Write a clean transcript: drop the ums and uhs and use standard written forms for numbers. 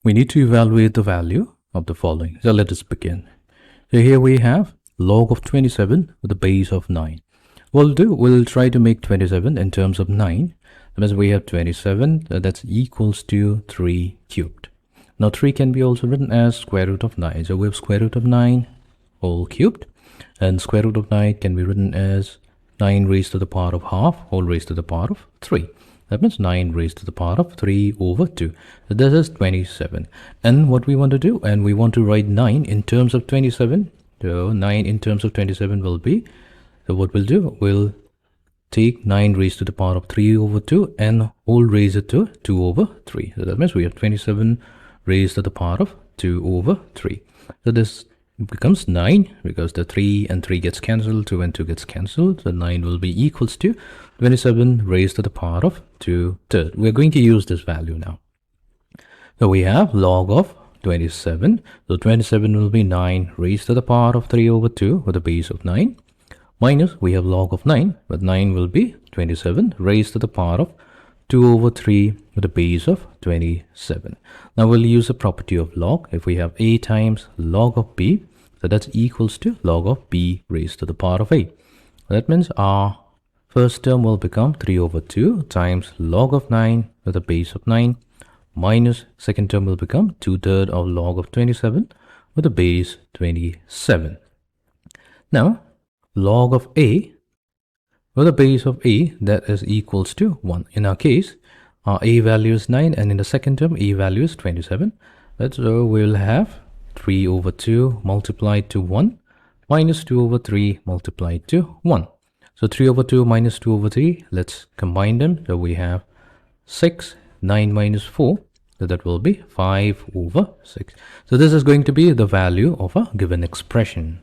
we need to evaluate the value of the following. So let us begin. So here we have log of 27 with a base of 9. We'll try to make 27 in terms of 9. That means we have 27, that's equals to 3 cubed. Now 3 can be also written as square root of 9. So we have square root of 9 whole cubed, and square root of 9 can be written as 9 raised to the power of half whole raised to the power of 3. That means 9 raised to the power of 3 over 2. So this is 27. And what we want to do, and we want to write 9 in terms of 27. So 9 in terms of 27 will be, so what we'll do, we'll take 9 raised to the power of 3 over 2 and whole raise it to 2 over 3. So that means we have 27 raised to the power of 2 over 3. So this becomes 9 because the 3 and 3 gets cancelled, 2 and 2 gets cancelled. So 9 will be equals to 27 raised to the power of 2 thirds. We're going to use this value now. So we have log of 27. So 27 will be 9 raised to the power of 3 over 2 with a base of 9. Minus, we have log of 9, but 9 will be 27 raised to the power of 2 over 3 with a base of 27. Now we'll use the property of log. If we have a times log of b, so that's equals to log of b raised to the power of a. That means our first term will become 3 over 2 times log of 9 with a base of 9, minus second term will become 2/3 of log of 27 with a base 27. Now log of a with a base of a, that is equals to 1. In our case, our a value is 9, and in the second term, a value is 27. So we'll have 3 over 2 multiplied to 1 minus 2 over 3 multiplied to 1. So 3 over 2 minus 2 over 3, let's combine them. So we have 6, 9 minus 4, so that will be 5 over 6. So this is going to be the value of a given expression.